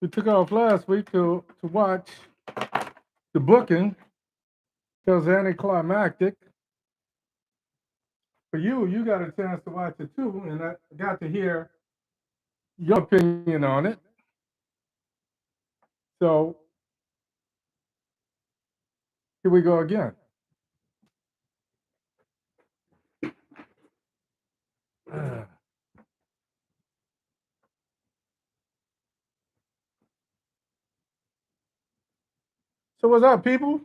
We took off last week to watch the booking because anticlimactic. For you got a chance to watch it too, and I got to hear your opinion on it. So here we go again. So what's up, people?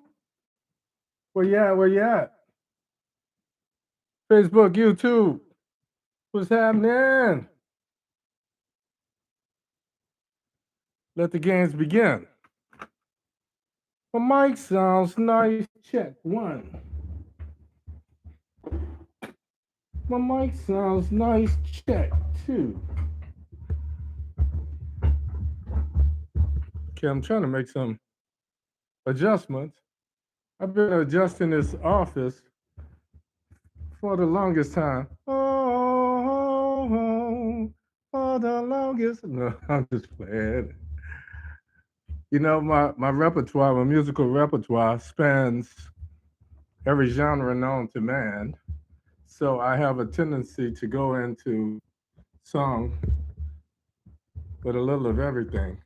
Where you at? Where you at? Facebook, YouTube. What's happening? Let the games begin. My mic sounds nice. Check one. My mic sounds nice. Check two. Okay, I'm trying to make some adjustments. I've been adjusting this office for the longest time. Oh, for the longest. No, I'm just playing. You know, my repertoire, my musical repertoire spans every genre known to man. So I have a tendency to go into song with a little of everything.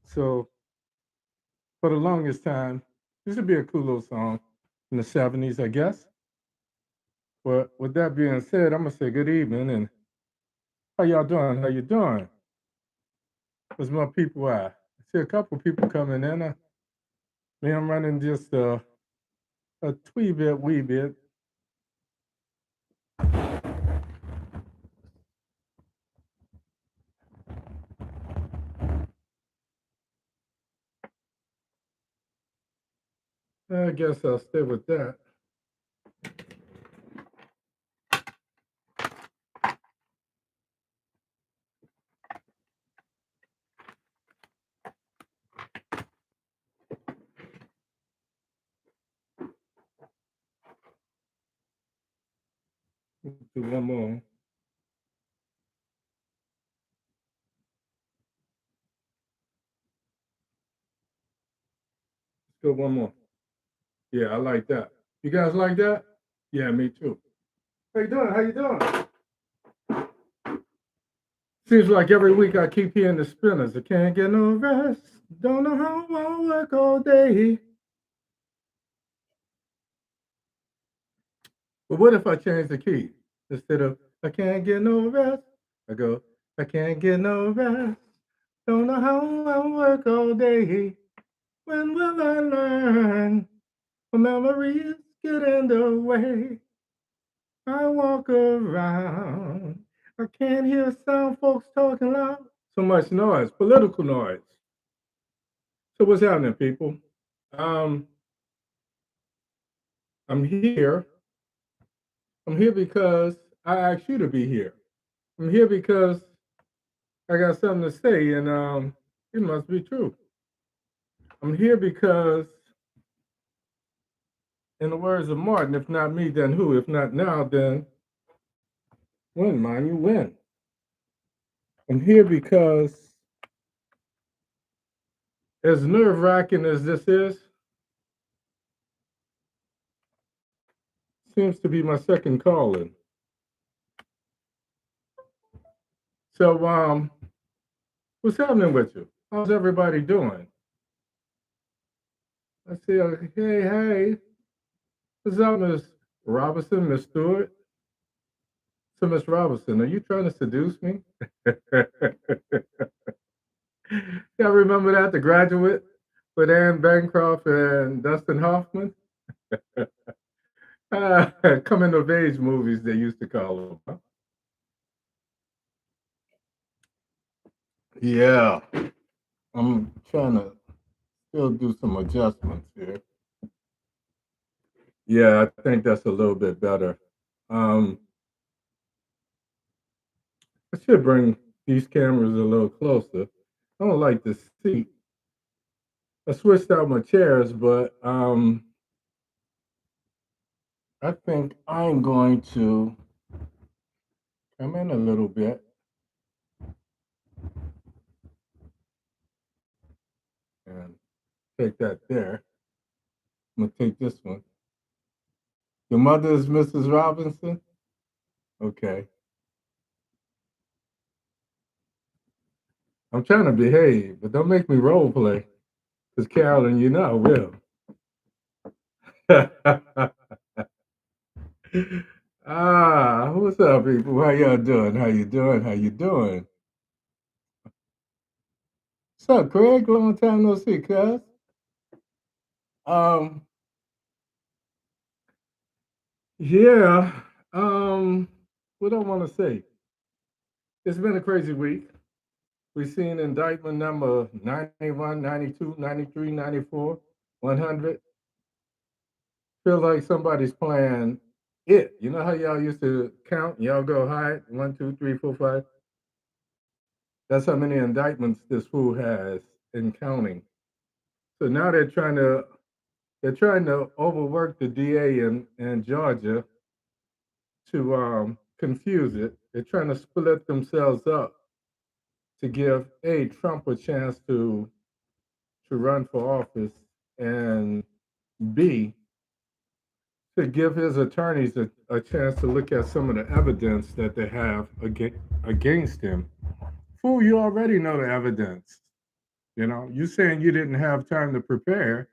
So for the longest time, this would be a cool little song in the 70s, I guess. But with that being said, I'm gonna say good evening and how y'all doing? How you doing? Where's my people at? I see a couple people coming in. I'm running just a wee bit. I guess I'll stay with that. Let's do one more. Let's go one more. Yeah, I like that. You guys like that? Yeah, me too. How you doing? How you doing? Seems like every week I keep hearing the spinners. I can't get no rest. Don't know how I'll work all day. But what if I change the key? Instead of I can't get no rest, I go, I can't get no rest. Don't know how I'll work all day. When will I learn? My memories get in the way. I walk around. I can't hear sound, folks talking loud. So much noise, political noise. So what's happening, people? Um, I'm here. I'm here because I asked you to be here. I'm here because I got something to say, and it must be true. I'm here because, in the words of Martin, if not me, then who? If not now, then when, mind you, when? I'm here because, as nerve wracking as this is, seems to be my second calling. So, what's happening with you? How's everybody doing? Let's see. Hey. What's up, Miss Robinson, Miss Stewart? So, Miss Robinson, are you trying to seduce me? Y'all remember that, The Graduate, with Anne Bancroft and Dustin Hoffman? Coming of age movies, they used to call them. Huh? Yeah, I'm trying to still do some adjustments here. Yeah, I think that's a little bit better. I should bring these cameras a little closer. I don't like the seat. I switched out my chairs, but I think I'm going to come in a little bit. Take that there. I'm gonna take this one. Your mother is Mrs. Robinson? Okay. I'm trying to behave, but don't make me role play. Because Carolyn, you know I will. What's up, people? How y'all doing? How you doing? How you doing? What's up, Craig? Long time no see, cuz. Um, yeah. What I want to say? It's been a crazy week. We've seen indictment number 91, 92, 93, 94, 100. Feel like somebody's playing it. You know how y'all used to count? Y'all go high, 1, 2, 3, 4, 5. That's how many indictments this fool has in counting. So now they're trying to overwork the DA in Georgia to confuse it. They're trying to split themselves up to give Trump a chance to run for office, and B, to give his attorneys a chance to look at some of the evidence that they have against him. Fool, you already know the evidence. You know, you saying you didn't have time to prepare.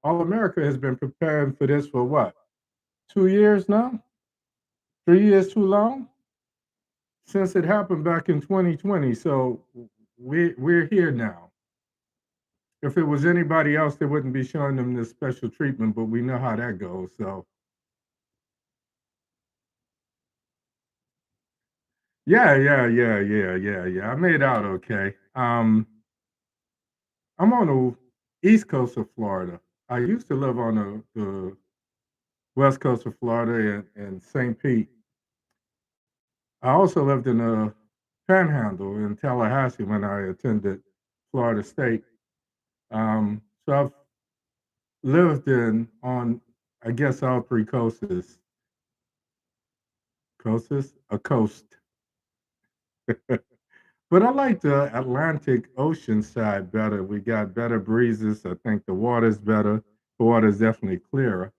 All America has been preparing for this for what? 2 years now? 3 years too long? Since it happened back in 2020. So we're here now. If it was anybody else, they wouldn't be showing them this special treatment, but we know how that goes. So yeah. I made out okay. I'm on the east coast of Florida. I used to live on the west coast of Florida and St. Pete. I also lived in the Panhandle in Tallahassee when I attended Florida State. So I've lived in on, I guess, all three coasts. A coast. But I like the Atlantic Ocean side better. We got better breezes. I think the water's better. The water's definitely clearer.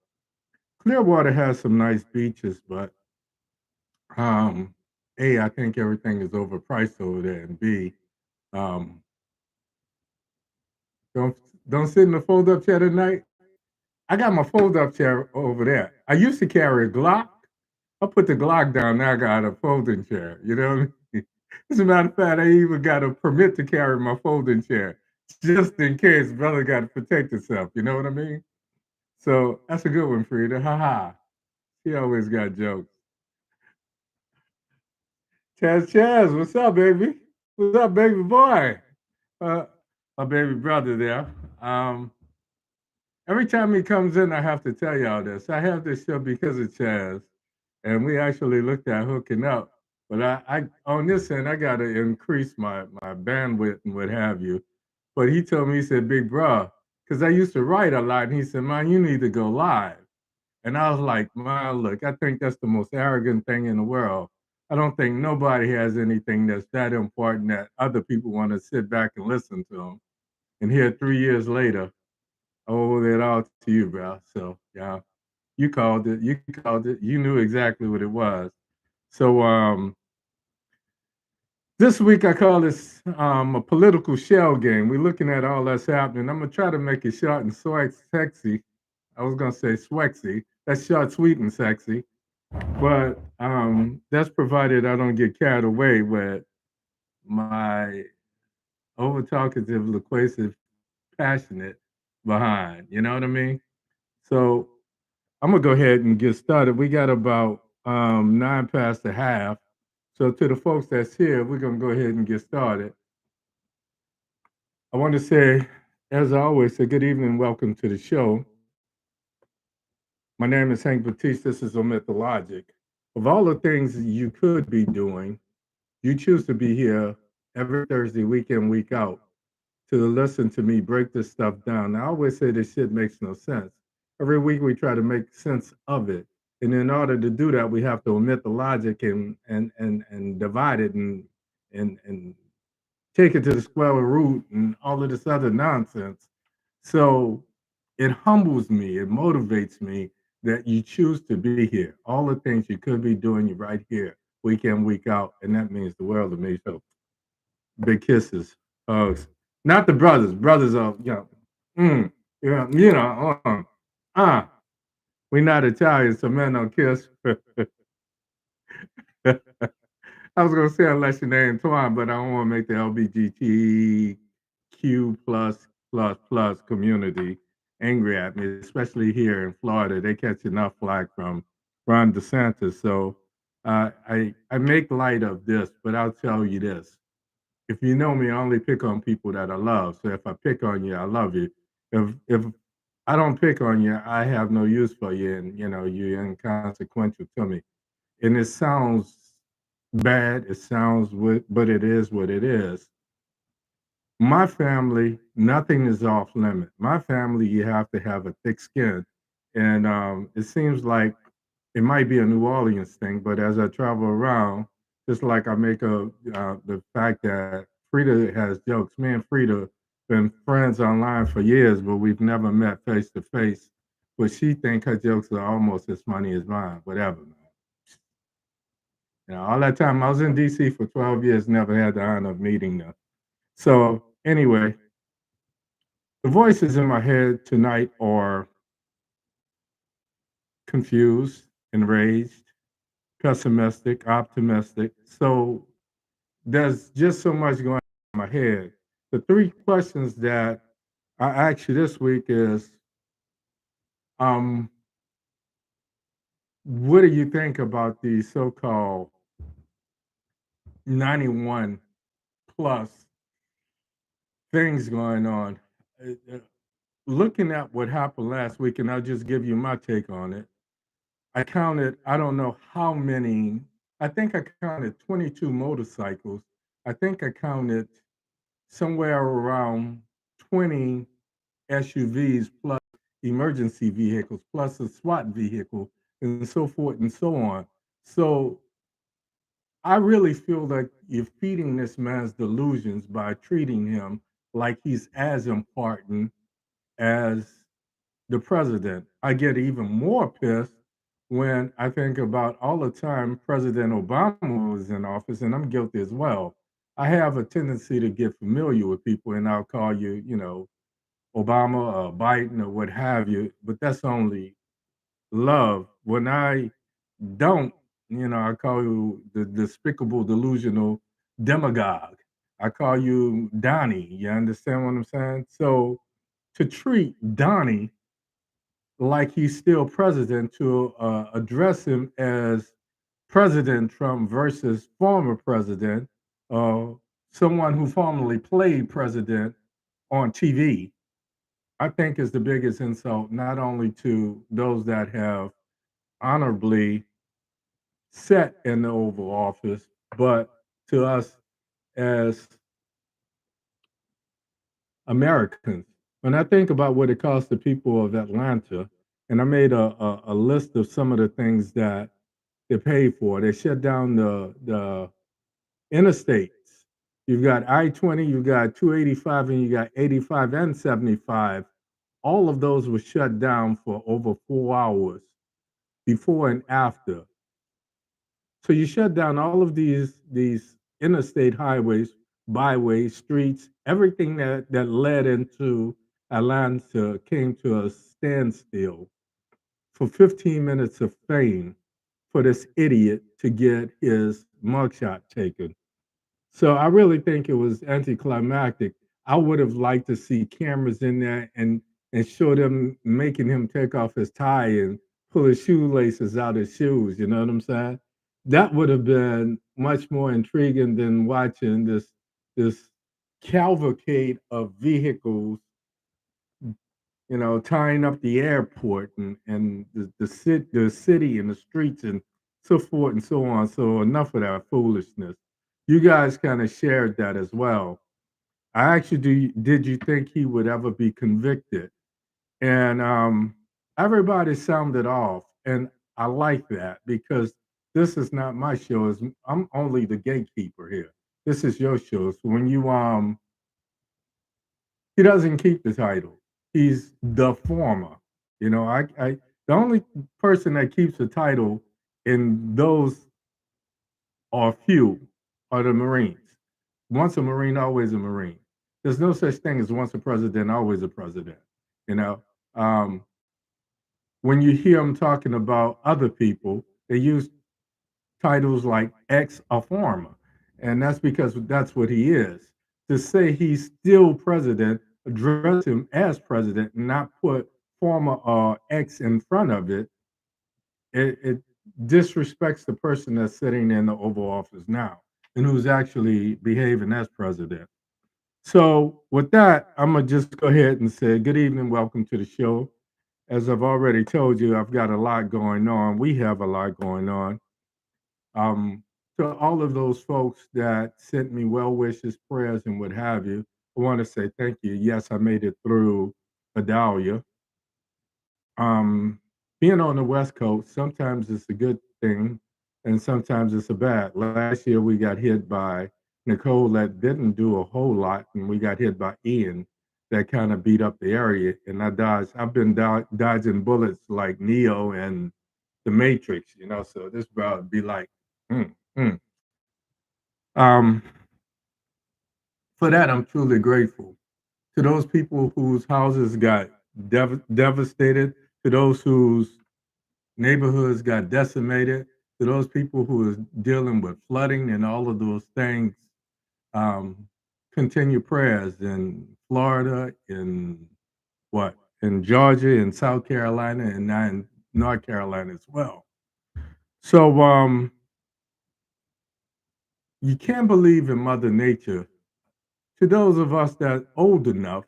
Clearwater has some nice beaches, but um, A, I think everything is overpriced over there, and B, um, don't don't sit in the fold up chair tonight. I got my fold up chair over there. I used to carry a Glock. I put the Glock down. Now I got a folding chair. You know what I mean? As a matter of fact, I even got a permit to carry my folding chair just in case brother got to protect himself. You know what I mean? So that's a good one, Frida. Ha ha. She always got jokes. Chaz, what's up, baby? What's up, baby boy? Uh, my baby brother there. Um, every time he comes in, I have to tell y'all this. I have this show because of Chaz, and we actually looked at hooking up. But I on this end, I got to increase my bandwidth and what have you. But he told me, he said, "Big bro," because I used to write a lot, and he said, "Man, you need to go live." And I was like, "Man, look, I think that's the most arrogant thing in the world. I don't think nobody has anything that's that important that other people want to sit back and listen to them." And here, 3 years later, I owe it all to you, bro. So yeah, you called it. You called it. You knew exactly what it was. So this week I call this a political shell game. We're looking at all that's happening. I'm gonna try to make it short and sexy. I was gonna say swexy. That's short, sweet, and sexy. But that's provided I don't get carried away with my over talkative, loquacive, passionate behind. You know what I mean? So I'm gonna go ahead and get started. We got about 9 past the half. So to the folks that's here, we're gonna go ahead and get started. I want to say, as I always say, good evening, welcome to the show. My name is Hank Batiste. This is OMITdaLOGIC. Of all the things you could be doing, you choose to be here every Thursday, week in, week out, to listen to me break this stuff down. I always say this shit makes no sense. Every week we try to make sense of it. And in order to do that, we have to omit the logic and divide it and take it to the square root and all of this other nonsense. So it humbles me, it motivates me that you choose to be here. All the things you could be doing, you're right here, week in, week out, and that means the world to me. So big kisses, hugs. Not the brothers. Brothers are, yeah, uh, we not Italian, so men don't kiss. I was gonna say unless your name Twan, but I don't want to make the LGBTQ plus community angry at me, especially here in Florida. They catch enough flack from Ron DeSantis. So I make light of this, but I'll tell you this: if you know me, I only pick on people that I love. So if I pick on you, I love you. If I don't pick on you, I have no use for you, and you're inconsequential to me. And it sounds bad. It sounds but it is what it is. My family, nothing is off limit. My family, you have to have a thick skin, and it seems like it might be a New Orleans thing, but as I travel around, just like I make the fact that Frida has jokes. Me and Frida been friends online for years, but we've never met face to face. But she think her jokes are almost as funny as mine. Whatever, man. All that time I was in DC for 12 years, never had the honor of meeting them. So anyway, the voices in my head tonight are confused, enraged, pessimistic, optimistic. So there's just so much going on in my head. The three questions that I asked you this week is, um, what do you think about the so-called 91 plus things going on? Uh, Looking at what happened last week, and I'll just give you my take on it. I counted, I don't know how many, I think I counted 22 motorcycles. I think I counted somewhere around 20 SUVs plus emergency vehicles plus a SWAT vehicle and so forth and so on. So I really feel like you're feeding this man's delusions by treating him like he's as important as the president. I get even more pissed when I think about all the time President Obama was in office, and I'm guilty as well. I have a tendency to get familiar with people, and I'll call you, Obama or Biden or what have you, but that's only love. When I don't, I call you the despicable, delusional demagogue. I call you Donnie. You understand what I'm saying? So to treat Donnie like he's still president, to address him as President Trump versus former president, uh, someone who formerly played president on TV, I think is the biggest insult, not only to those that have honorably sat in the Oval Office, but to us as Americans. When I think about what it costs the people of Atlanta, and I made a list of some of the things that they pay for. They shut down the interstates. You've got I-20, you've got 285, and you got 85 and 75. All of those were shut down for over 4 hours before and after. So you shut down all of these interstate highways, byways, streets, everything that led into Atlanta came to a standstill for 15 minutes of fame for this idiot to get his mugshot taken. So I really think it was anticlimactic. I would have liked to see cameras in there and show them making him take off his tie and pull his shoelaces out his shoes. You know what I'm saying? That would have been much more intriguing than watching this cavalcade of vehicles, tying up the airport and the city and the streets and so forth and so on. So enough of that foolishness. You guys kind of shared that as well. I actually did you think he would ever be convicted? And everybody sounded off, and I like that because this is not my show. I'm only the gatekeeper here. This is your show. So when he doesn't keep the title. he's the former. I the only person that keeps the title in those are few are the Marines. Once a Marine, always a Marine. There's no such thing as once a president, always a president. You know, um, when you hear them talking about other people, they use titles like ex a former, and that's because that's what he is. To say he's still president, address him as president, and not put former or ex in front of it, it disrespects the person that's sitting in the Oval Office now and who's actually behaving as president. So, with that, I'm gonna just go ahead and say good evening, welcome to the show. As I've already told you, I've got a lot going on. We have a lot going on. Um, to all of those folks that sent me well wishes, prayers, and what have you, I want to say thank you. Yes, I made it through Adalia. Being on the West Coast, sometimes it's a good thing and sometimes it's a bad. Last year we got hit by Nicole that didn't do a whole lot, and we got hit by Ian that kind of beat up the area. And I've been dodging bullets like Neo and the Matrix, so this about to be like, mm, mm. Um, for that, I'm truly grateful. To those people whose houses got devastated, to those whose neighborhoods got decimated, to those people who are dealing with flooding and all of those things, um, continue prayers in Florida, in what, in Georgia, in South Carolina, and now in North Carolina as well. So you can't believe in Mother Nature. To those of us that old enough,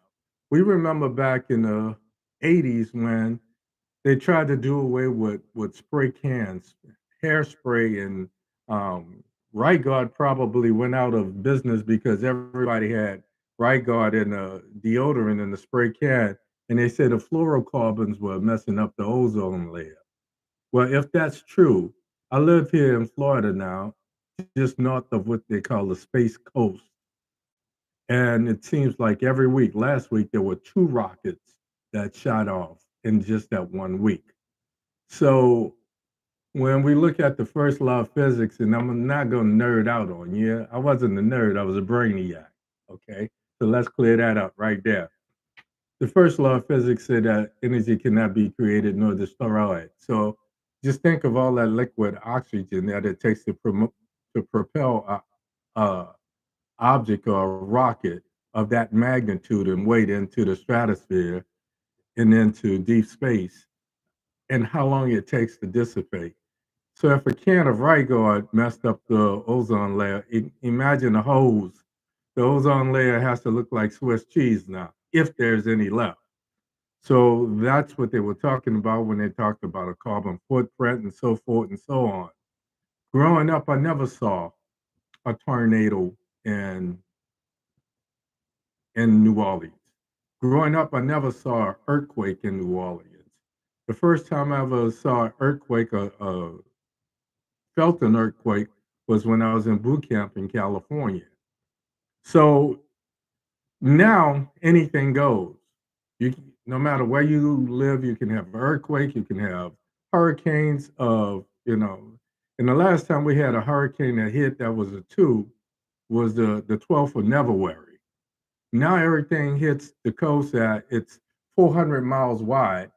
we remember back in the 80s when they tried to do away with spray cans, hairspray, and Right Guard probably went out of business because everybody had Right Guard and deodorant in the spray can, and they said the fluorocarbons were messing up the ozone layer. Well, if that's true, I live here in Florida now, just north of what they call the Space Coast, and it seems like every week. Last week there were two rockets that shot off in just that 1 week. So when we look at the first law of physics, and I'm not going to nerd out on you, I wasn't a nerd, I was a brainiac. Okay, so let's clear that up right there. The first law of physics said that energy cannot be created nor destroyed. So just think of all that liquid oxygen that it takes to propel a object or a rocket of that magnitude and weight into the stratosphere and into deep space, and how long it takes to dissipate. So if a can of Rigord messed up the ozone layer, imagine a hose. The ozone layer has to look like Swiss cheese now, if there's any left. So that's what they were talking about when they talked about a carbon footprint and so forth and so on. Growing up, I never saw a tornado in New Orleans. Growing up, I never saw an earthquake in New Orleans. The first time I ever saw an earthquake, felt an earthquake, was when I was in boot camp in California. So now anything goes. No matter where you live, you can have an earthquake, you can have hurricanes And the last time we had a hurricane that hit that was a two was the 12th of February. Now everything hits the coast at it's 400 miles wide,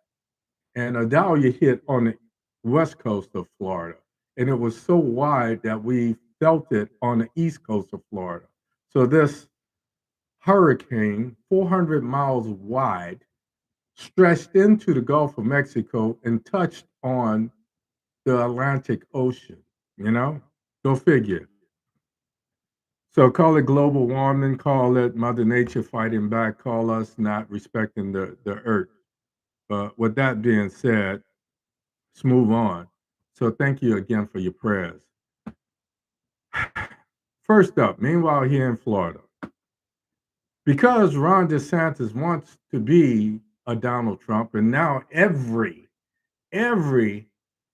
and Adalia hit on the west coast of Florida, and it was so wide that we felt it on the east coast of Florida. So this hurricane, 400 miles wide, stretched into the Gulf of Mexico and touched on the Atlantic Ocean. You know, go figure. So call it global warming, call it Mother Nature fighting back, call us not respecting the earth. But with that being said, let's move on. So thank you again for your prayers. First up, meanwhile, here in Florida, because Ron DeSantis wants to be a Donald Trump, and now every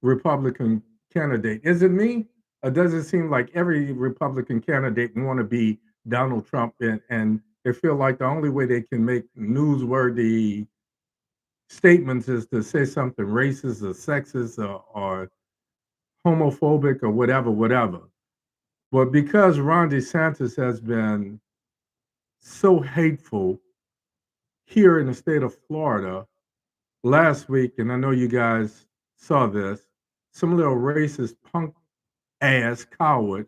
Republican candidate, is it me? Or does it seem like every Republican candidate want to be Donald Trump, and they feel like the only way they can make newsworthy statements is to say something racist or sexist or homophobic or whatever, whatever. But because Ron DeSantis has been so hateful here in the state of Florida last week, and I know you guys saw this, some little racist punk ass coward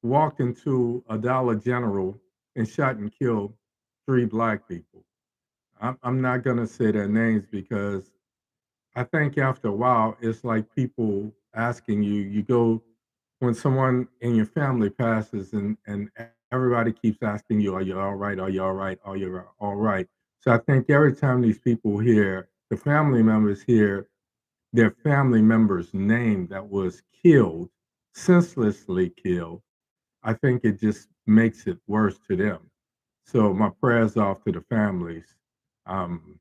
walked into a Dollar General and shot and killed 3 black people. I'm not going to say their names because I think after a while, it's like people asking you, you go, when someone in your family passes and everybody keeps asking you, are you all right? Are you all right? Are you all right? So I think every time these people hear, the family members hear their family member's name that was killed, senselessly killed, I think it just makes it worse to them. So my prayers off to the families. Um,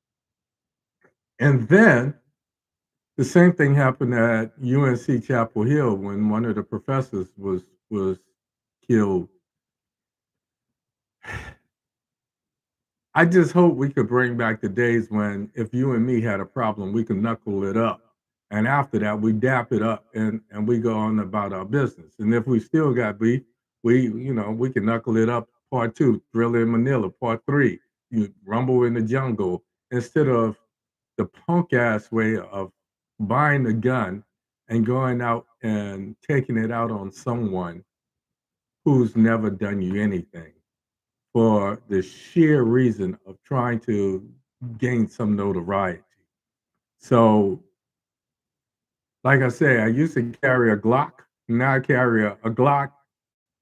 and then the same thing happened at UNC Chapel Hill when one of the professors was killed. I just hope we could bring back the days when if you and me had a problem, we could knuckle it up. And after that, we dap it up and we go on about our business. And if we still got beef, we can knuckle it up part two, Thriller in Manila, part three, you rumble in the jungle, instead of the punk ass way of buying a gun and going out and taking it out on someone who's never done you anything for the sheer reason of trying to gain some notoriety. So, like I say, I used to carry a Glock. Now I carry a Glock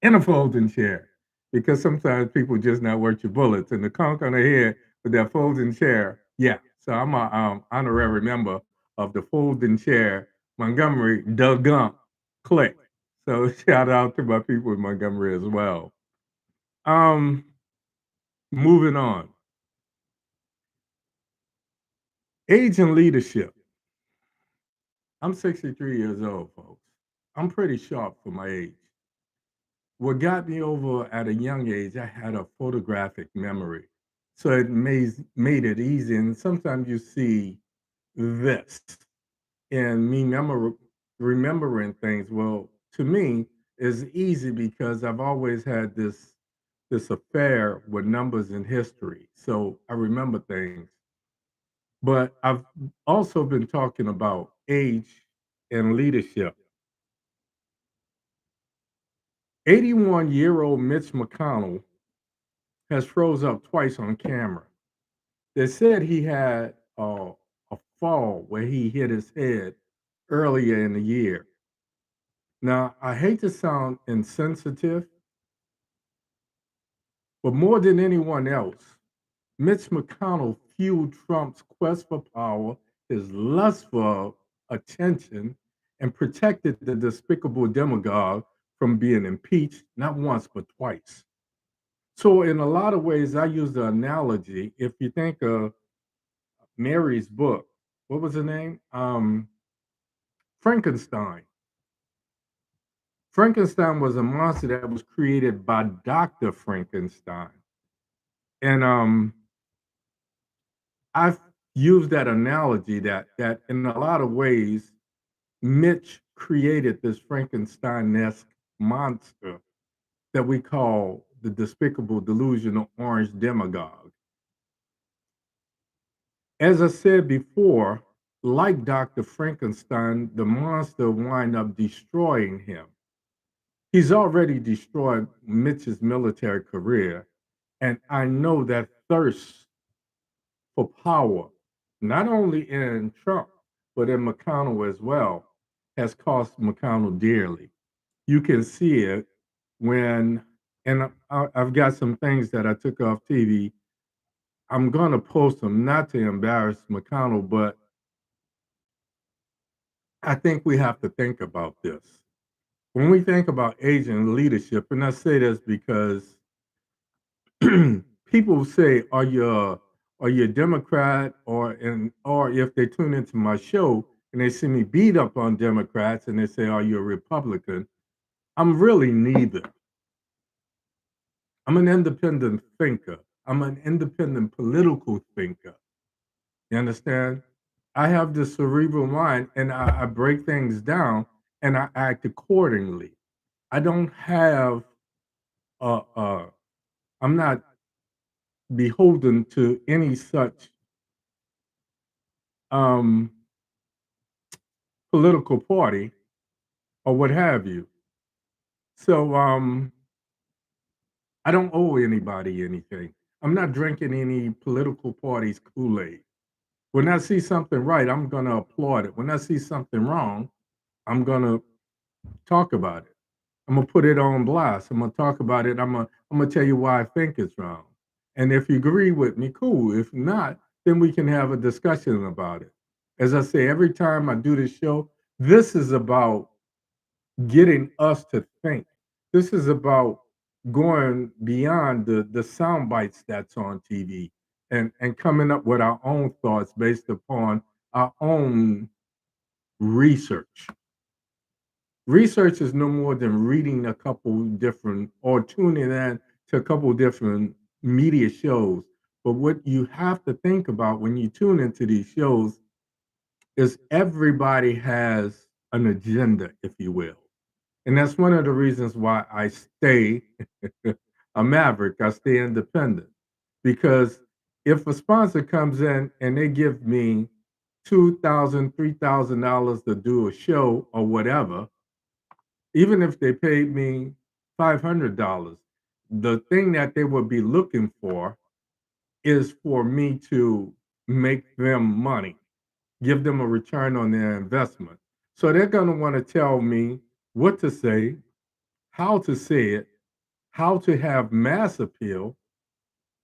in a folding chair because sometimes people just not worth your bullets. And the conk on the head with that folding chair, yeah. So I'm a honorary member of the folding chair Montgomery Doug Gump clique. So shout out to my people in Montgomery as well. Um, moving on. Age and leadership. I'm 63 years old, folks. I'm pretty sharp for my age. What got me over at a young age, I had a photographic memory. So it made it easy. And sometimes you see this and me remembering things. Well, to me, is easy because I've always had this affair with numbers and history. So I remember things. But I've also been talking about age and leadership. 81-year-old Mitch McConnell has froze up twice on camera. They said he had a fall where he hit his head earlier in the year. Now, I hate to sound insensitive, but more than anyone else, Mitch McConnell fueled Trump's quest for power, his lust for attention, and protected the despicable demagogue from being impeached not once but twice. So, in a lot of ways, I use the analogy. If you think of Mary's book, what was her name? Frankenstein. Frankenstein was a monster that was created by Dr. Frankenstein. And I've used that analogy that in a lot of ways, Mitch created this Frankenstein-esque monster that we call the despicable, delusional orange demagogue. As I said before, like Dr. Frankenstein, the monster wind up destroying him. He's already destroyed Mitch's military career, and I know that thirst for power, not only in Trump, but in McConnell as well, has cost McConnell dearly. You can see it when, and I've got some things that I took off TV. I'm going to post them not to embarrass McConnell, but I think we have to think about this. When we think about age and leadership, and I say this because people say, are you a Democrat or if they tune into my show and they see me beat up on Democrats and they say, are you a Republican? I'm really neither. I'm an independent thinker. I'm an independent political thinker. You understand? I have this cerebral mind and I break things down and I act accordingly. I don't have I'm not beholden to any such um political party or what have you. So I don't owe anybody anything. I'm not drinking any political party's Kool-Aid. When I see something right, I'm gonna applaud it. When I see something wrong, I'm gonna talk about it. I'm gonna put it on blast. I'm gonna talk about it. I'm gonna tell you why I think it's wrong. And if you agree with me, cool. If not, then we can have a discussion about it. As I say, every time I do this show, this is about getting us to think. This is about going beyond the sound bites that's on TV and coming up with our own thoughts based upon our own research. Research is no more than reading a couple different or tuning in to a couple different media shows. But what you have to think about when you tune into these shows is everybody has an agenda, if you will. And that's one of the reasons why I stay a maverick. I stay independent because if a sponsor comes in and they give me $2,000, $3,000 to do a show or whatever, even if they paid me $500, the thing that they would be looking for is for me to make them money, give them a return on their investment. So they're going to want to tell me what to say, how to say it, how to have mass appeal,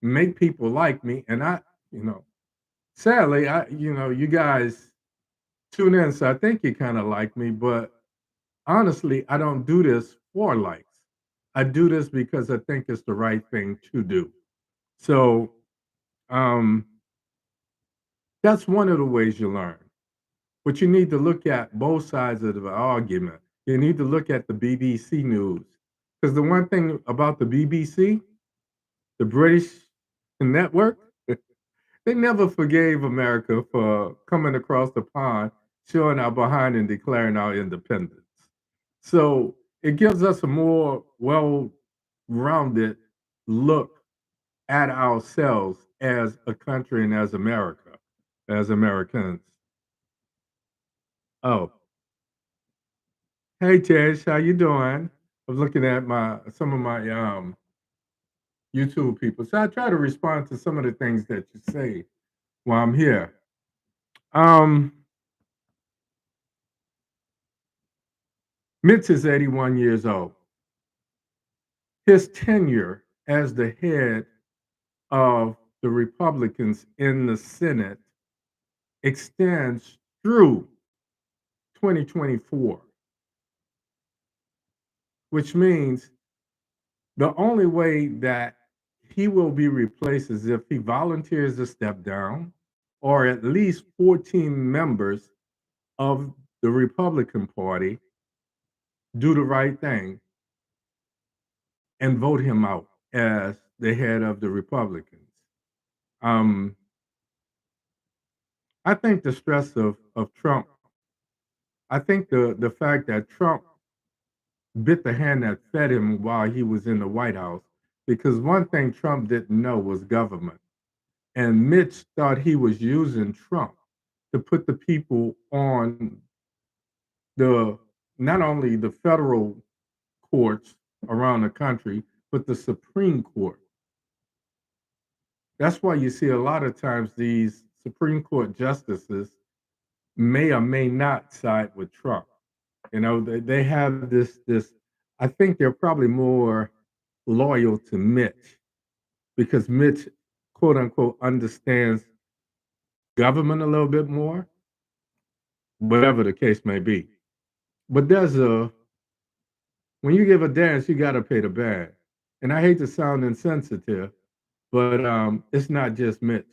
make people like me. And you know, sadly, you guys tune in, so I think you kind of like me, but honestly, I don't do this for likes. I do this because I think it's the right thing to do. So um, that's one of the ways you learn. But you need to look at both sides of the argument. You need to look at the BBC News. Because the one thing about the BBC, the British network, they never forgave America for coming across the pond, showing our behind and declaring our independence. So it gives us a more well-rounded look at ourselves as a country and as America, as Americans. Oh, hey Tish, how you doing? I was looking at my some of my YouTube people. So I try to respond to some of the things that you say while I'm here. Um, Mitch is 81 years old. His tenure as the head of the Republicans in the Senate extends through 2024, which means the only way that he will be replaced is if he volunteers to step down, or at least 14 members of the Republican Party do the right thing and vote him out as the head of the Republicans. Um, I think the stress of Trump, I think the fact that Trump bit the hand that fed him while he was in the White House, because one thing Trump didn't know was government. And Mitch thought he was using Trump to put the people on the not only the federal courts around the country, but the Supreme Court. That's why you see a lot of times these Supreme Court justices may or may not side with Trump. You know, they have this. I think they're probably more loyal to Mitch because Mitch, quote unquote, understands government a little bit more, whatever the case may be. But there's a when you give a dance, you got to pay the band. And I hate to sound insensitive, but it's not just Mitch.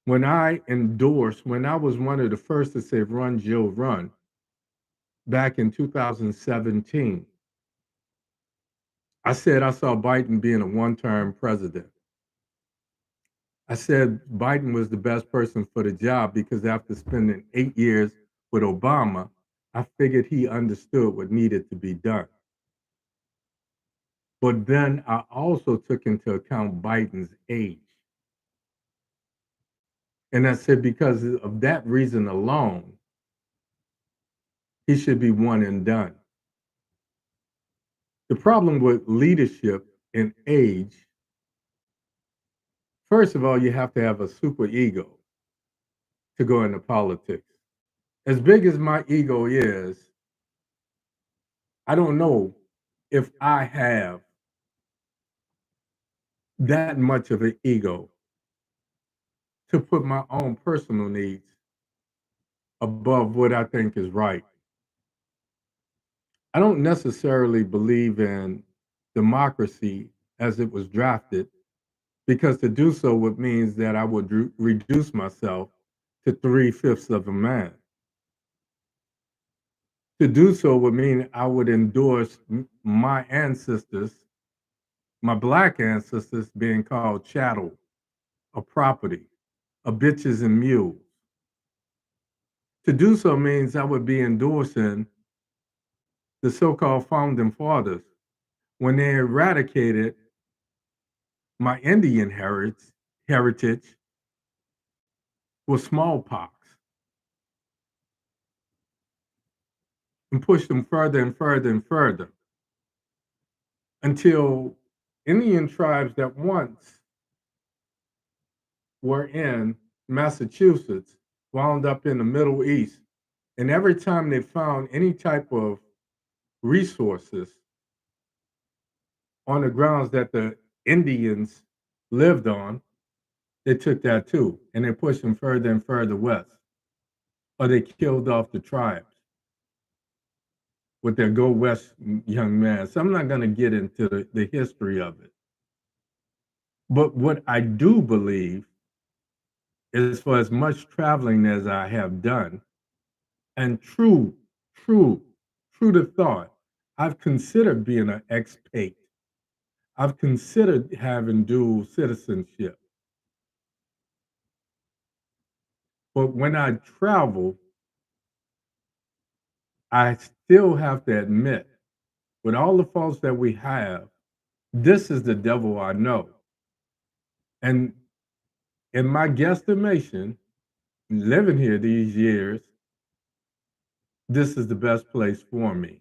When I was one of the first to say "Run, Joe, run" back in 2017, I said I saw Biden being a one-term president. I said Biden was the best person for the job because after spending 8 years with Obama, I figured he understood what needed to be done. But then I also took into account Biden's age. And I said because of that reason alone, he should be one and done. The problem with leadership and age, first of all, you have to have a super ego to go into politics. As big as my ego is, I don't know if I have that much of an ego to put my own personal needs above what I think is right. I don't necessarily believe in democracy as it was drafted because to do so would means that I would reduce myself to three-fifths of a man. To do so would mean I would endorse my ancestors, my black ancestors being called chattel, a property, a bitches and mules. To do so means I would be endorsing the so-called founding fathers when they eradicated my Indian heritage with smallpox and pushed them further and further and further until Indian tribes that once were in Massachusetts wound up in the Middle East. And every time they found any type of resources on the grounds that the Indians lived on, they took that too. And they pushed them further and further west. Or they killed off the tribes with their Go West young man. So I'm not going to get into the history of it. But what I do believe is for as much traveling as I have done, and true, true to thought, I've considered being an expat. I've considered having dual citizenship. But when I travel, I still have to admit, with all the faults that we have, this is the devil I know. And in my guesstimation, living here these years, this is the best place for me.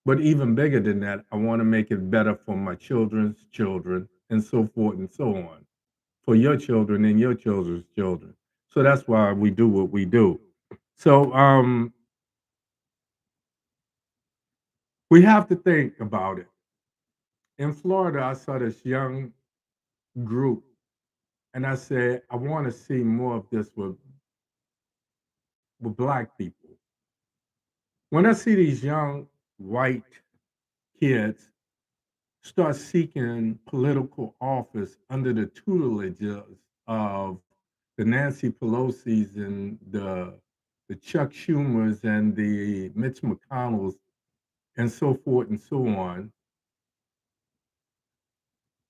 But even bigger than that, I want to make it better for my children's children and so forth and so on, for your children and your children's children. So that's why we do what we do. So we have to think about it. In Florida, I saw this young group, and I said, I want to see more of this with black people. When I see these young white kids start seeking political office under the tutelage of the Nancy Pelosi's and the Chuck Schumers and the Mitch McConnells and so forth and so on,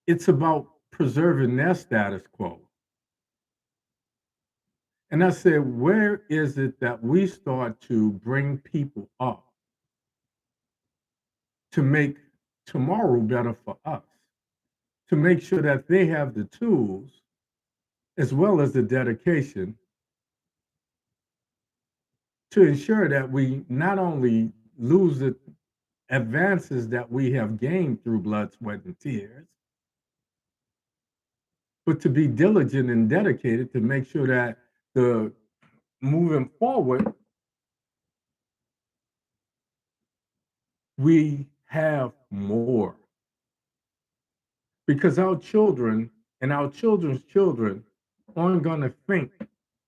it's about preserving their status quo. And I said, where is it that we start to bring people up to make tomorrow better for us, to make sure that they have the tools as well as the dedication to ensure that we not only lose the advances that we have gained through blood, sweat, and tears, but to be diligent and dedicated to make sure that the moving forward, we have more. Because our children and our children's children aren't going to think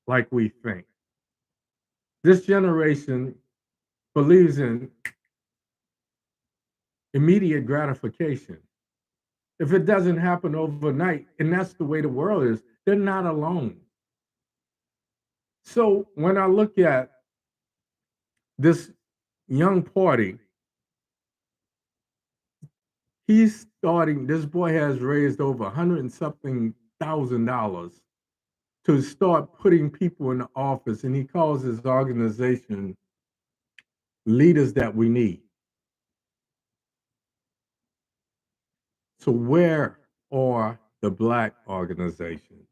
like we think. This generation believes in immediate gratification. If it doesn't happen overnight, and that's the way the world is, they're not alone. So when I look at this young party, this boy has raised over 100 and something $100,000 to start putting people in the office, and he calls his organization leaders that we need. So where are the black organizations?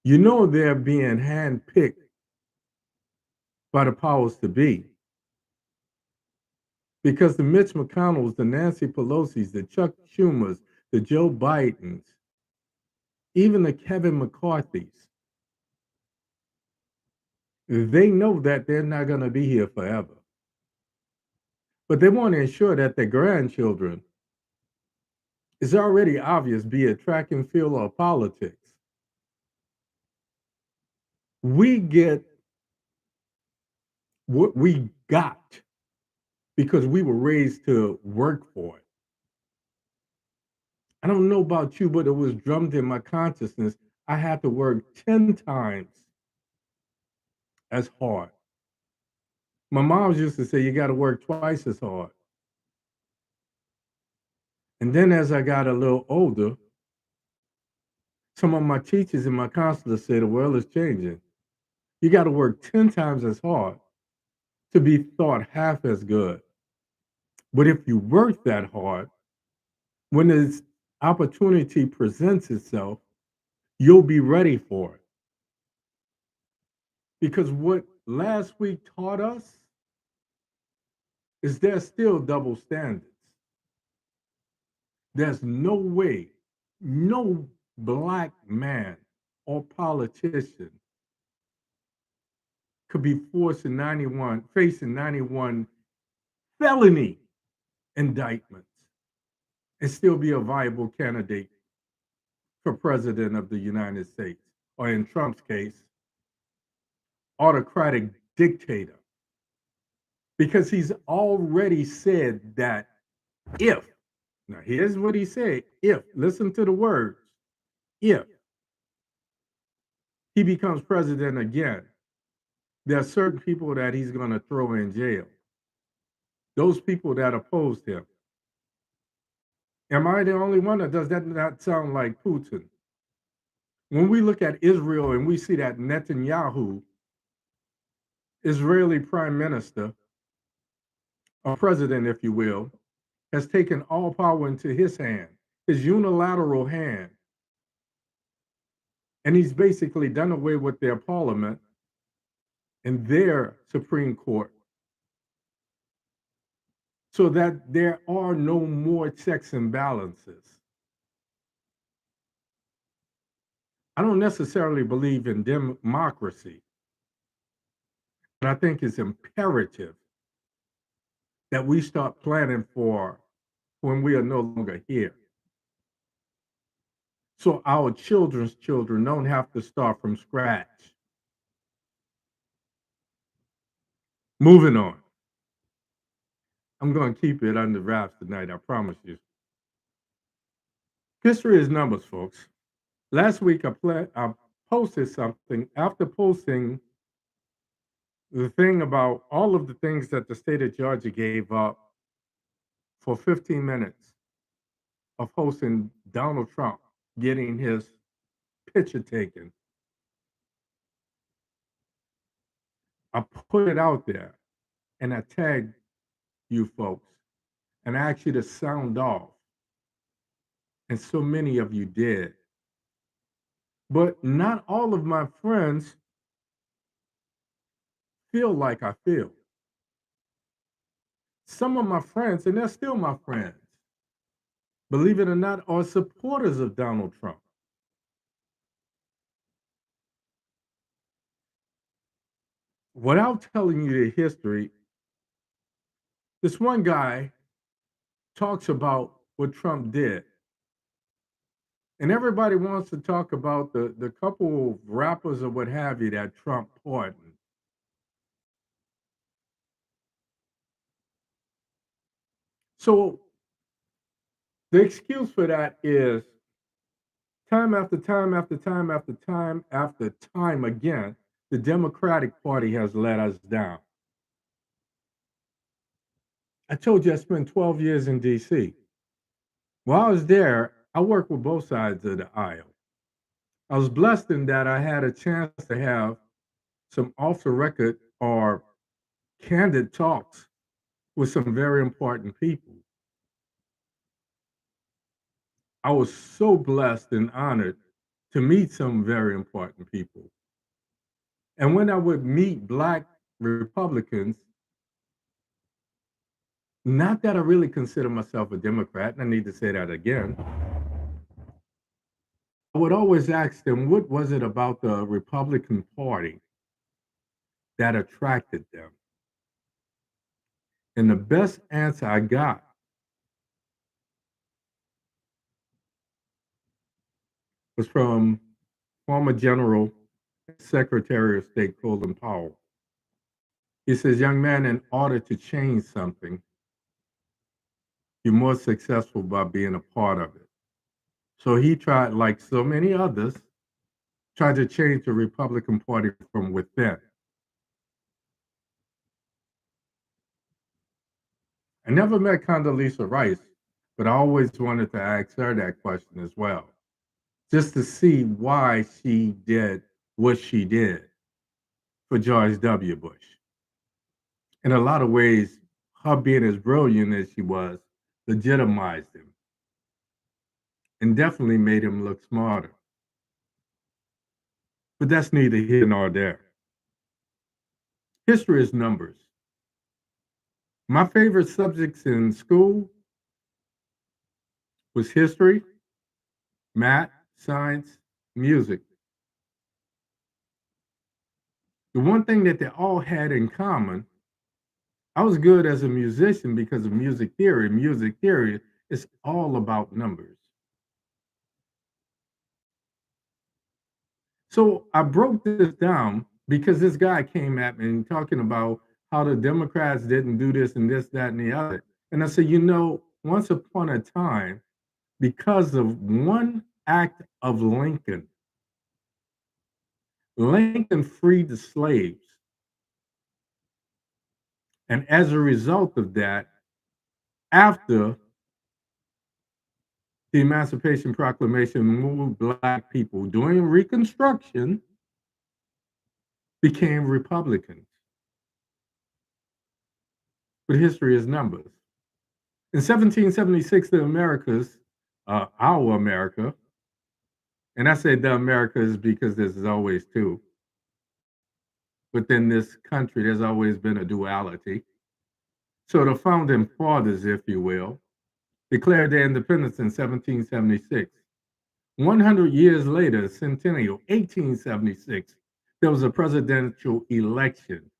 You know they're being handpicked by the powers to be because the Mitch McConnells, the Nancy Pelosi's, the Chuck Schumers, the Joe Bidens, even the Kevin McCarthy's, they know that they're not going to be here forever. But they want to ensure that their grandchildren is already obvious, be it track and field or politics. We get what we got because we were raised to work for it. I don't know about you, but it was drummed in my consciousness. I had to work 10 times as hard. My mom used to say, you got to work twice as hard. And then as I got a little older, some of my teachers and my counselors say the world is changing. You got to work 10 times as hard to be thought half as good. But if you work that hard, when this opportunity presents itself, you'll be ready for it. Because what last week taught us is there's still double standards. There's no way, no black man or politician could be facing 91 felony indictments and still be a viable candidate for president of the United States, or in Trump's case, autocratic dictator. Because he's already said that if, now here's what he said, if, listen to the words, if he becomes president again, there are certain people that he's going to throw in jail. Those people that opposed him. Am I the only one, or does that not sound like Putin? When we look at Israel and we see that Netanyahu, Israeli prime minister, or president, if you will, has taken all power into his hand, his unilateral hand, and he's basically done away with their parliament and their Supreme Court so that there are no more checks and balances. I don't necessarily believe in democracy, but I think it's imperative that we start planning for when we are no longer here. So our children's children don't have to start from scratch. Moving on. I'm going to keep it under wraps tonight, I promise you. History is numbers, folks. Last week, I posted something after posting the thing about all of the things that the state of Georgia gave up for 15 minutes of hosting Donald Trump getting his picture taken. I put it out there and I tagged you folks and I asked you to sound off. And so many of you did. But not all of my friends feel like I feel. Some of my friends, and they're still my friends, believe it or not, are supporters of Donald Trump. Without telling you the history, this one guy talks about what Trump did. And everybody wants to talk about the couple of rappers or what have you that Trump pardoned. So the excuse for that is time after time after time after time after time again, the Democratic Party has let us down. I told you I spent 12 years in DC. While I was there, I worked with both sides of the aisle. I was blessed in that I had a chance to have some off the record or candid talks with some very important people. I was so blessed and honored to meet some very important people. And when I would meet Black Republicans, not that I really consider myself a Democrat, and I need to say that again, I would always ask them, what was it about the Republican Party that attracted them? And the best answer I got was from former General Secretary of State Colin Powell. He says, young man, in order to change something, you're more successful by being a part of it. So he tried, like so many others, tried to change the Republican Party from within. I never met Condoleezza Rice, but I always wanted to ask her that question as well, just to see why she did what she did for George W. Bush. In a lot of ways, her being as brilliant as she was legitimized him and definitely made him look smarter. But that's neither here nor there. History is numbers. My favorite subjects in school was history, math, science, music. The one thing that they all had in common, I was good as a musician because of music theory. Music theory is all about numbers. So I broke this down because this guy came at me and talking about how the Democrats didn't do this and this, that, and the other. And I said, once upon a time, because of one act of Lincoln, Lincoln freed the slaves. And as a result of that, after the Emancipation Proclamation moved Black people during Reconstruction became Republicans. But history is numbers. In 1776, the Americas, our America, and I say the Americas because there's always two. Within this country, there's always been a duality. So the founding fathers, if you will, declared their independence in 1776. 100 years later, centennial, 1876, there was a presidential election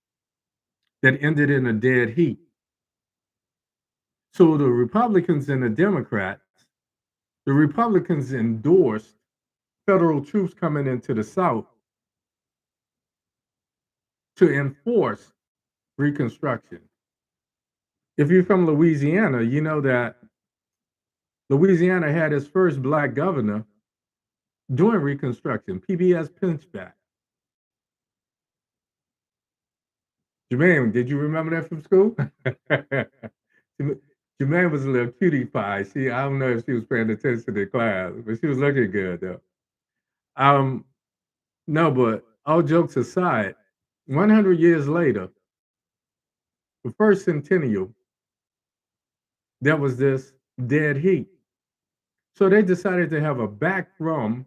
that ended in a dead heat. So the Republicans and the Democrats, the Republicans endorsed federal troops coming into the South to enforce Reconstruction. If you're from Louisiana, you know that Louisiana had its first Black governor during Reconstruction, PBS Pinchback. Jermaine, did you remember that from school? Jermaine was a little cutie pie. I don't know if she was paying attention to class, but she was looking good though. Um, no, but all jokes aside, 100 years later, the first centennial, there was this dead heat. So they decided to have a backroom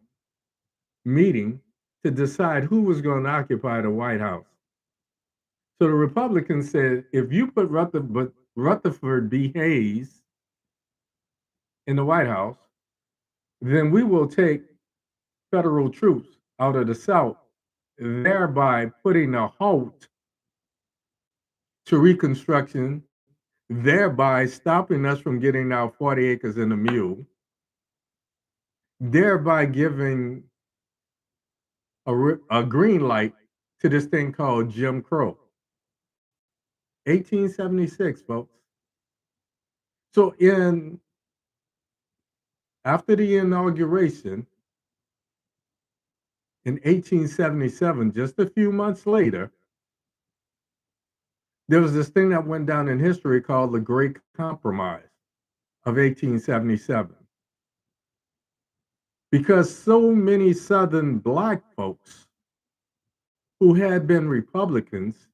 meeting to decide who was going to occupy the White House. So the Republicans said, if you put Rutherford B. Hayes in the White House, then we will take federal troops out of the South, thereby putting a halt to Reconstruction, thereby stopping us from getting our 40 acres and a mule, thereby giving a green light to this thing called Jim Crow. 1876, folks. So after the inauguration in 1877, just a few months later, there was this thing that went down in history called the Great Compromise of 1877. because so many Southern black folks who had been Republicans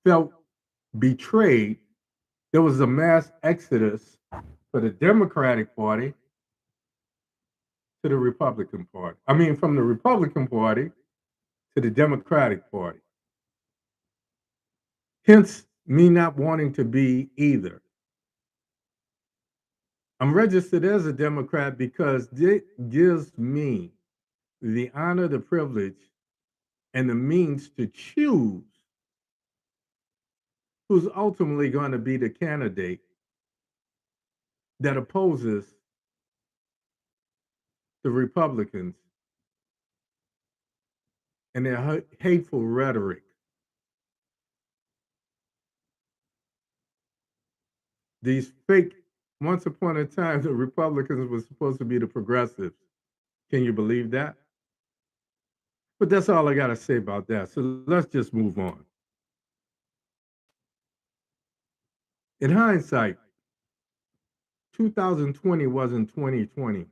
felt betrayed. There was a mass exodus for the Democratic Party to the Republican Party. I mean, from the Republican Party to the Democratic Party. Hence, me not wanting to be either. I'm registered as a Democrat because it gives me the honor, the privilege, and the means to choose who's ultimately going to be the candidate that opposes the Republicans and their hateful rhetoric. These fake, once upon a time, the Republicans were supposed to be the progressives. Can you believe that? But that's all I got to say about that. So let's just move on. In hindsight, 2020 wasn't 2020.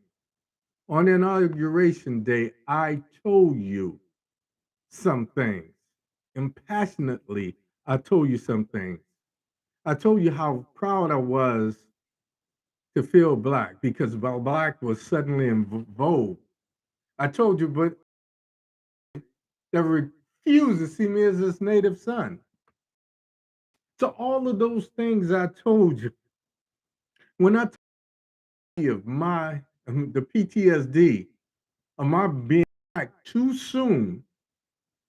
On Inauguration Day, I told you some things. Impassionately, I told you some things. I told you how proud I was to feel black because black was suddenly in vogue. I told you, but they refused to see me as his native son. So all of those things I told you, when I told you of my the PTSD of my being back too soon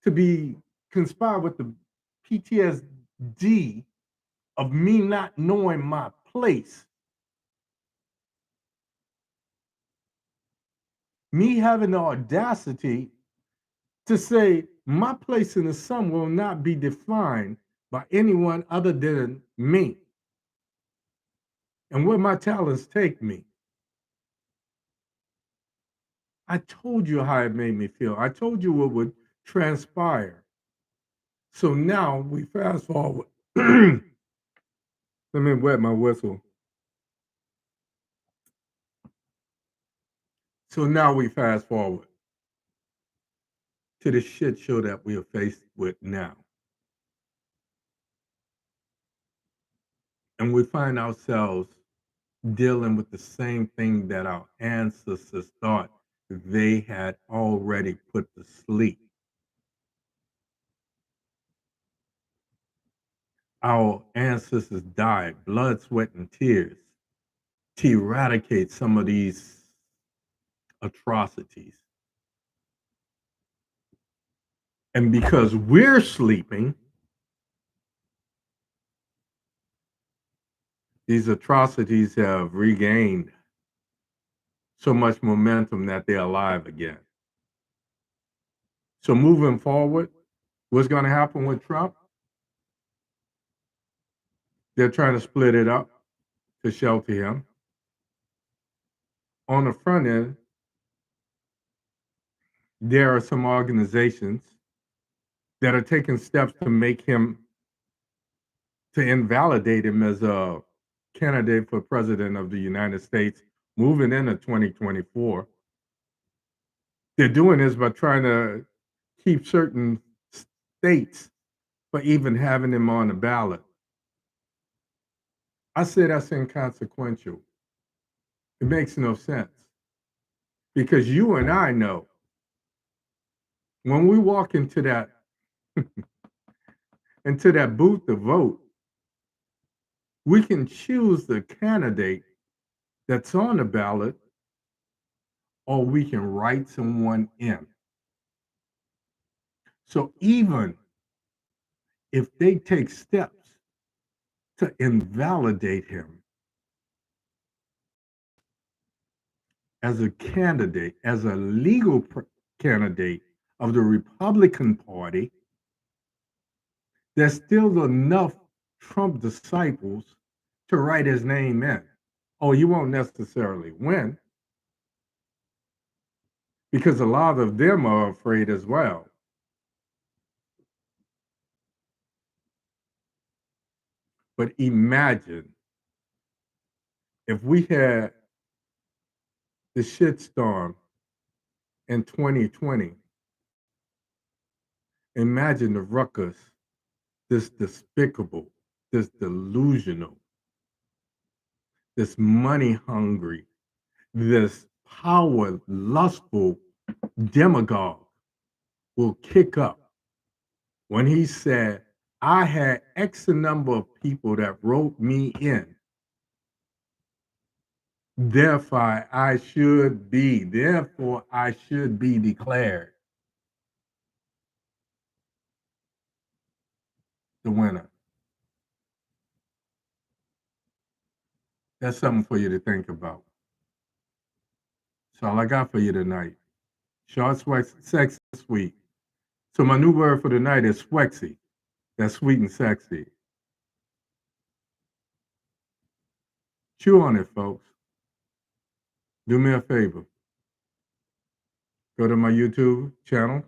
to be conspired with the PTSD of me not knowing my place, me having the audacity to say my place in the sun will not be defined by anyone other than me and where my talents take me. I told you how it made me feel. I told you what would transpire. So now we fast forward. Let me wet my whistle. So now we fast forward to the shit show that we are faced with now. And we find ourselves dealing with the same thing that our ancestors thought they had already put to sleep. Our ancestors died, blood, sweat, and tears to eradicate some of these atrocities. And because we're sleeping, these atrocities have regained so much momentum that they're alive again. So moving forward, what's going to happen with Trump? They're trying to split it up to shelter him. On the front end, there are some organizations that are taking steps to make him, to invalidate him as a candidate for president of the United States moving into 2024. They're doing this by trying to keep certain states for even having him on the ballot. I say that's inconsequential. It makes no sense because you and I know when we walk into that booth to vote, we can choose the candidate that's on the ballot, or we can write someone in. So even if they take steps to invalidate him as a candidate, as a legal candidate of the Republican Party, there's still enough Trump disciples to write his name in. Oh, you won't necessarily win because a lot of them are afraid as well. But imagine if we had the shitstorm in 2020. Imagine the ruckus, this despicable, this delusional, this money hungry, this power lustful demagogue will kick up when he said, I had X number of people that wrote me in. Therefore, I should be declared the winner. That's something for you to think about. That's all I got for you tonight. Short, sexy, sweet. So my new word for tonight is swexy. That's sweet and sexy. Chew on it, folks. Do me a favor. Go to my YouTube channel,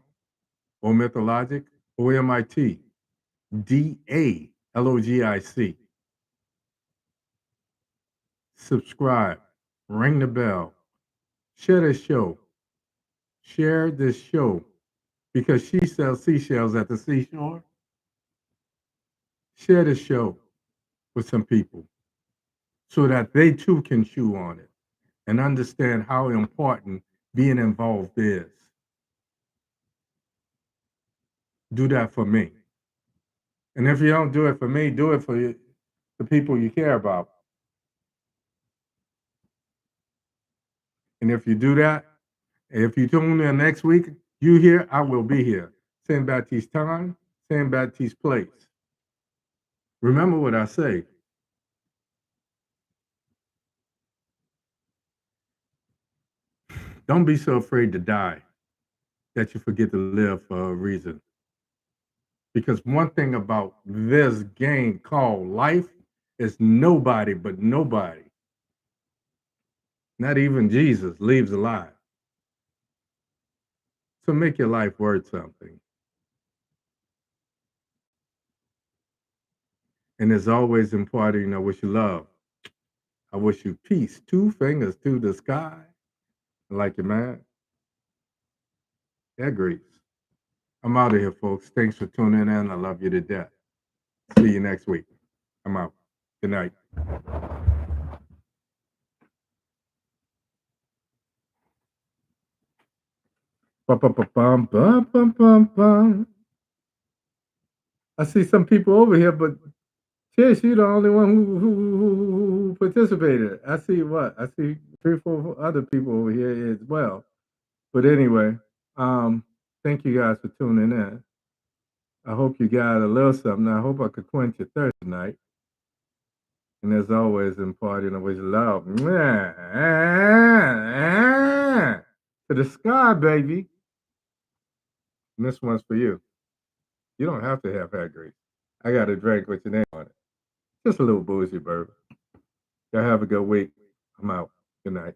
OMITdaLOGIC, OMITdaLOGIC. Subscribe. Ring the bell. Share this show. Share this show. Because she sells seashells at the seashore. Share this show with some people so that they too can chew on it and understand how important being involved is. Do that for me. And if you don't do it for me, do it for the people you care about. And if you do that, if you tune in next week, you here, I will be here. Same Baptiste time, same Baptiste place. Remember what I say. Don't be so afraid to die that you forget to live for a reason. Because one thing about this game called life is nobody but nobody, not even Jesus, leaves alive. So make your life worth something. And as always, imparting, I wish you love. I wish you peace. 2 fingers to the sky. I like you, man. That grease. I'm out of here, folks. Thanks for tuning in. I love you to death. See you next week. I'm out. Good night. Bum, bum, bum, bum, bum, bum, bum, bum. I see some people over here, but Tish, you're the only one who participated. I see what? I see 3, 4 other people over here as well. But anyway, thank you guys for tuning in. I hope you got a little something. I hope I could quench your thirst tonight. And as always, imparting always love. To the sky, baby. And this one's for you. You don't have to have hair grease. I got a drink with your name on it. Just a little bougie, baby. Y'all have a good week. I'm out. Good night.